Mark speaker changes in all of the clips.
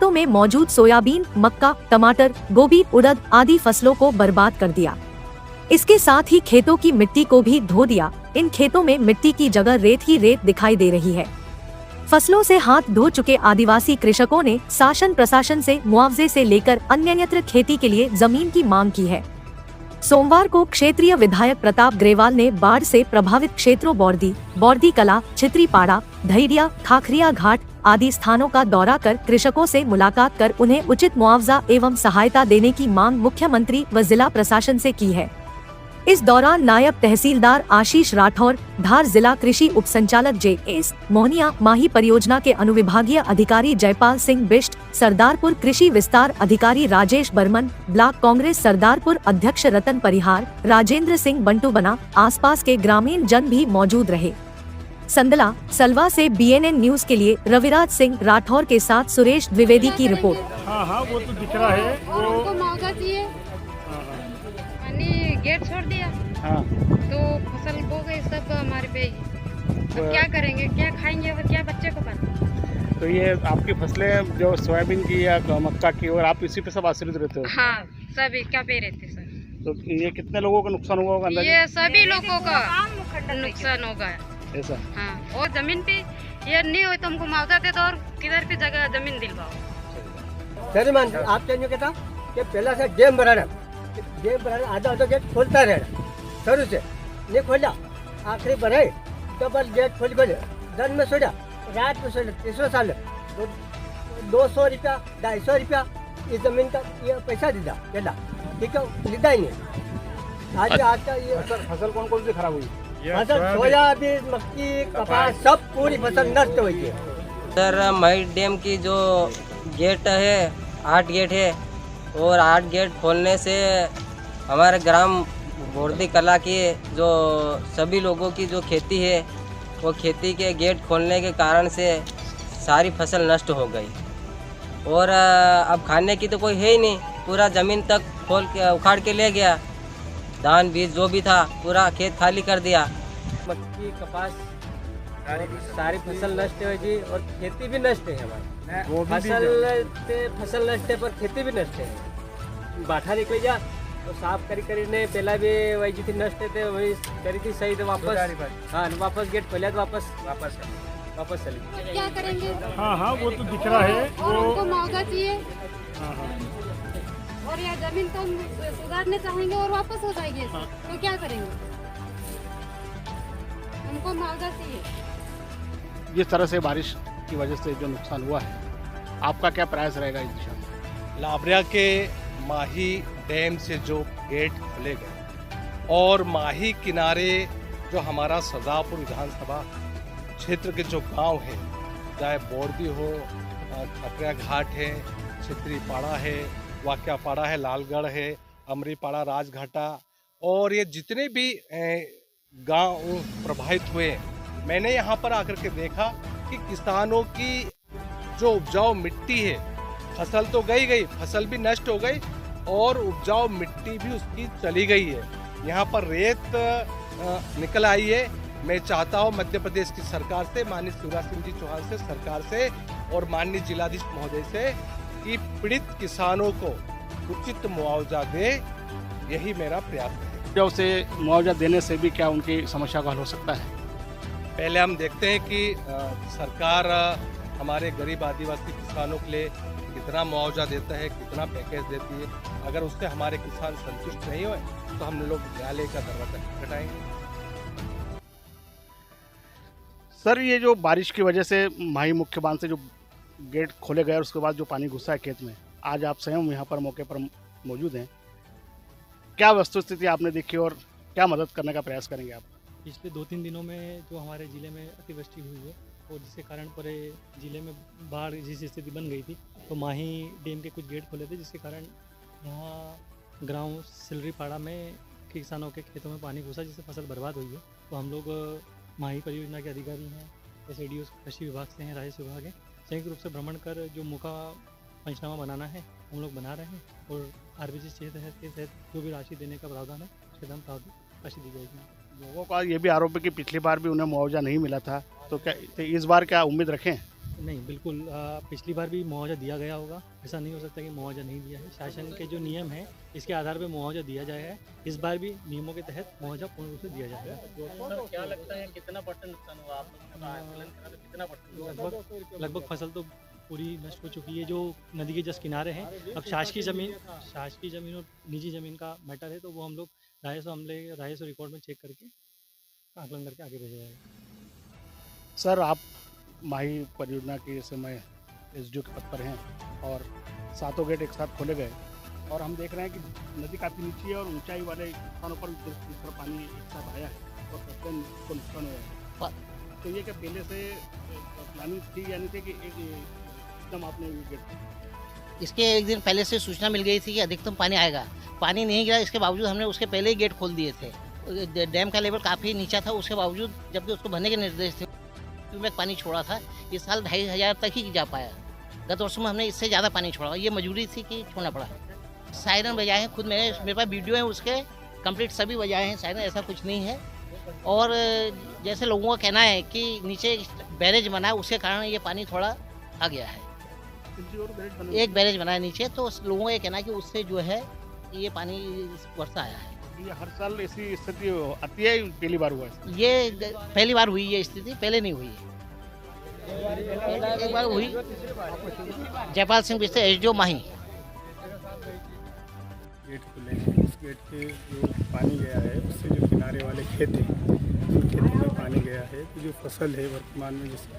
Speaker 1: खेतों में मौजूद सोयाबीन, मक्का, टमाटर, गोभी, उड़द आदि फसलों को बर्बाद कर दिया। इसके साथ ही खेतों की मिट्टी को भी धो दिया। इन खेतों में मिट्टी की जगह रेत ही रेत दिखाई दे रही है। फसलों से हाथ धो चुके आदिवासी कृषकों ने शासन प्रशासन से मुआवजे से लेकर अन्यत्र खेती के लिए जमीन की मांग की है। सोमवार को क्षेत्रीय विधायक प्रताप ग्रेवाल ने बाढ़ से प्रभावित क्षेत्रों बौर्दी कला, छितरीपाड़ा, धैरिया, खाखरिया घाट आदि स्थानों का दौरा कर कृषकों से मुलाकात कर उन्हें उचित मुआवजा एवं सहायता देने की मांग मुख्यमंत्री व जिला प्रशासन से की है। इस दौरान नायब तहसीलदार आशीष राठौर, धार जिला कृषि उप संचालक JS मोहनिया, माही परियोजना के अनुविभागीय अधिकारी जयपाल सिंह बिष्ट, सरदारपुर कृषि विस्तार अधिकारी राजेश बर्मन, ब्लॉक कांग्रेस सरदारपुर अध्यक्ष रतन परिहार, राजेंद्र सिंह बंटू बना, आसपास के ग्रामीण जन भी मौजूद रहे। संदला सलवा से BNN न्यूज के लिए रविराज सिंह राठौर के साथ सुरेश द्विवेदी की रिपोर्ट।
Speaker 2: हाँ वो तो दिख रहा है।
Speaker 3: वो मुआवजा चाहिए। गेट छोड़ दिया।
Speaker 2: हाँ।
Speaker 3: तो फसल बो गई सब हमारे पे। तो क्या करेंगे, क्या खाएंगे और क्या बच्चे को पता।
Speaker 2: तो ये आपकी फसलें जो सोयाबीन की या मक्का की, और आप इसी पे सब आश्रित रहते हो?
Speaker 3: हाँ, सभी क्या पे रहते सर।
Speaker 2: तो ये कितने लोगों का नुकसान हुआ होगा अंदाजा?
Speaker 3: ये सभी लोगों का नुकसान होगा
Speaker 2: ऐसा।
Speaker 3: हाँ, और जमीन पे ये नहीं हो तो हमको मुआवजा दे दो और किधर भी जगह जमीन दिलवाओ।
Speaker 4: श्रीमान आप क्या कहता कि पहला से डैम बनाना आधा गेट खोलता रहना शुरू से नहीं खोला, आखिरी बनाए तो बस गेट खोल दिन में सोचा, रात में सोचा, तीसरा साल 200 रुपया 250 रुपया इस जमीन का ये पैसा दीदा केला, ठीक है, लीदा ही नहीं। आज का ये
Speaker 2: फसल कौन कौन सी खराब हुई?
Speaker 4: फसल सोयाबीन, मक्की, कपास सब पूरी फसल नष्ट हुई है।
Speaker 5: सर मई डैम की जो गेट है 8 गेट है, और 8 गेट खोलने से हमारे ग्राम बौर्दी कला की जो सभी लोगों की जो खेती है वो खेती के गेट खोलने के कारण से सारी फसल नष्ट हो गई, और अब खाने की तो कोई है ही नहीं। पूरा ज़मीन तक खोल के उखाड़ के ले गया, धान बीज जो भी था पूरा खेत खाली कर दिया।
Speaker 4: मक्की, कपास सारी फसल नष्ट है जी, और खेती भी नष्ट है हमारी। फसल नष्ट है पर खेती भी नष्ट है। बाठा निकल जा तो साफ करी पहला भी वही जी थी नष्ट थे, वही करी थी सही, तो वापस हाँ वापस गेट खोला तो वापस चली।
Speaker 3: क्या करेंगे?
Speaker 2: हाँ वो तो दिख रहा है।
Speaker 3: और हमको मुआवजा चाहिए।
Speaker 2: हाँ।
Speaker 3: और यह जमीन को हम सुधारने चाहेंगे और वापस हो जाएगी, तो क्या करेंगे? हमको मुआवजा चाहिए।
Speaker 2: जिस तरह से बारिश की वजह से जो नुकसान हुआ है, आपका क्या प्रयास रहेगा इस दिशा में?
Speaker 6: लाबरिया के माही डैम से जो गेट खोले गए और माही किनारे जो हमारा सरदारपुर विधानसभा क्षेत्र के जो गांव हैं, चाहे बौर्दी हो, खपरिया घाट है, छितरीपाड़ा है, वाक्यापाड़ा है, लालगढ़ है, अमरीपाड़ा, राजघाटा, और ये जितने भी गांव प्रभावित हुए, मैंने यहाँ पर आकर के देखा कि किसानों की जो उपजाऊ मिट्टी है, फसल तो गई, फसल भी नष्ट हो गई और उपजाऊ मिट्टी भी उसकी चली गई है। यहाँ पर रेत निकल आई है। मैं चाहता हूँ मध्य प्रदेश की सरकार से, माननीय शिवराज सिंह जी चौहान से, सरकार से और माननीय जिलाधीश महोदय से कि पीड़ित किसानों को उचित मुआवजा दे, यही मेरा प्रयास है।
Speaker 2: क्या उसे मुआवजा देने से भी क्या उनकी समस्या का हल हो सकता है?
Speaker 6: पहले हम देखते हैं कि सरकार हमारे गरीब आदिवासी किसानों के लिए कितना मुआवजा देता है, कितना पैकेज देती है। अगर उससे हमारे किसान संतुष्ट नहीं हुए तो हम लोग न्यायालय का दरवाजा खटखटाएंगे।
Speaker 2: सर, ये जो बारिश की वजह से माही मुख्य बांध से जो गेट खोले गए और उसके बाद जो पानी घुसा है खेत में, आज आप स्वयं यहाँ पर मौके पर मौजूद हैं, क्या वस्तुस्थिति आपने देखी और क्या मदद करने का प्रयास करेंगे आप?
Speaker 7: पिछले 2-3 दिनों में जो हमारे ज़िले में अतिवृष्टि हुई है और जिसके कारण पूरे ज़िले में बाढ़ जैसी स्थिति बन गई थी, तो माही डैम के कुछ गेट खोले थे, जिसके कारण यहाँ गाँव सिलरीपाड़ा में किसानों के खेतों में पानी घुसा, जिससे फसल बर्बाद हुई है। तो हम लोग माही परियोजना के अधिकारी हैं, SADO कृषि विभाग से हैं, राजस्व विभाग है, संयुक्त रूप से भ्रमण कर जो मौका पंचनामा बनाना है हम लोग बना रहे हैं, और RBG के तहत जो भी राशि देने का प्रावधान है उसके दाम राशि दी जाएगी।
Speaker 2: लोगों का ये भी आरोप है कि पिछली बार भी उन्हें मुआवजा नहीं मिला था, तो क्या इस बार क्या उम्मीद रखें?
Speaker 7: नहीं बिल्कुल पिछली बार भी मुआवजा दिया गया होगा, ऐसा नहीं हो सकता कि मुआवजा नहीं दिया है। शासन के जो नियम है इसके आधार पर मुआवजा दिया जाएगा। इस बार भी नियमों के तहत मुआवजा पूर्ण रूप से दिया जाएगा।
Speaker 8: क्या लगता है कितना % नुकसान हुआ? आप लोगों का आकलन करा तो कितना %?
Speaker 7: लगभग फसल तो पूरी नष्ट हो चुकी है। जो नदी के जस्ट किनारे हैं, अब शासकीय ज़मीन और निजी ज़मीन का मैटर है, तो वो हम लोग राजस्व रिकॉर्ड में चेक करके आकलन करके आगे भेजा जाएगा।
Speaker 2: सर आप माही परियोजना के समय एसडीओ के पद पर हैं और सातों गेट एक साथ खोले गए और हम देख रहे हैं कि नदी काफ़ी नीचे है और ऊंचाई वाले स्थानों पर जिस तरह पानी एक साथ आया है और फसलों को नुकसान हुआ है। तो ये क्या पहले से प्लानिंग थी या नहीं थी कि एक एकदम आपने गेट?
Speaker 8: इसके एक दिन पहले से सूचना मिल गई थी कि अधिकतम पानी आएगा। पानी नहीं गिरा, इसके बावजूद हमने उसके पहले ही गेट खोल दिए थे। डैम का लेवल काफ़ी नीचा था, उसके बावजूद जबकि उसको भरने के निर्देश थे, क्यूमेक पानी छोड़ा था। इस साल 2500 तक ही जा पाया। गत वर्षों में हमने इससे ज़्यादा पानी छोड़ा, ये मजबूरी थी कि छोड़ना पड़ा। सायरन बजाए हैं, खुद मेरे पास वीडियो है उसके कंप्लीट, सभी बजाए हैं सायरन, ऐसा कुछ नहीं है। और जैसे लोगों का कहना है कि नीचे बैरेज बना है, उसके कारण ये पानी थोड़ा आ गया है। एक बैरेज बना है नीचे, तो लोगों का ये कहना है कि उससे जो है ये पानी वर्षा आया है।
Speaker 2: ये हर साल ऐसी स्थिति आती है, पहली बार हुआ है?
Speaker 8: ये पहली बार हुई ये स्थिति, पहले नहीं हुई है। एक बार हुई। जयपाल सिंह बिस्ते, एसडीओ माही।
Speaker 9: गेट खुले हैं, उस गेट के जो पानी गया है उससे जो किनारे वाले खेत हैं उन खेतों में पानी गया है। तो जो फसल है वर्तमान में, जैसे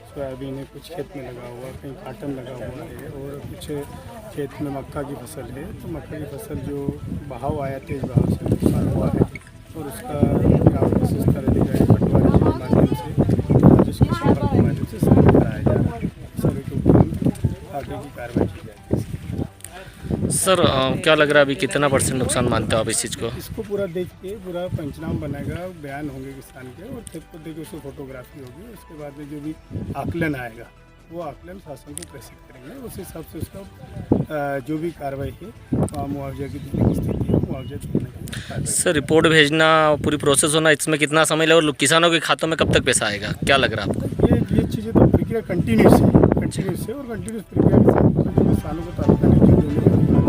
Speaker 9: सोयाबीन है, कुछ खेत में लगा हुआ, कहीं काटन लगा हुआ है और कुछ खेत में मक्का की फसल है। तो मक्का की फसल जो बहाव आया, तेज बहाव से नुकसान हुआ है और उसका ग्राउंड प्रोसेस कर दिया गया है पटवारी के माध्यम से, राजस्व संपर्क के माध्यम से सर्वे कराया जा रहा है। सर्वे के उपरांत आगे की कार्रवाई की जाएगी।
Speaker 10: सर क्या लग रहा है अभी कितना % नुकसान मानते हो आप इस चीज़ को?
Speaker 9: इसको पूरा देख के पूरा पंचनामा बनेगा, बयान होंगे किसान के और खेत को देख के उसकी फोटोग्राफी होगी। उसके बाद में जो भी आकलन आएगा वो आकलन शासन को प्रेषित करेंगे। उस हिसाब से उसका जो भी कार्रवाई है मुआवजा की जितनी स्थिति है मुआवजा देने की।
Speaker 10: सर रिपोर्ट भेजना, पूरी प्रोसेस होना, इसमें कितना समय लगेगा और किसानों के खातों में कब तक पैसा आएगा, क्या लग रहा है आपको?
Speaker 9: ये चीज़ें तो प्रक्रिया कंटिन्यूस है और कंटिन्यूस प्रक्रिया के साथ किसानों को तालुका नहीं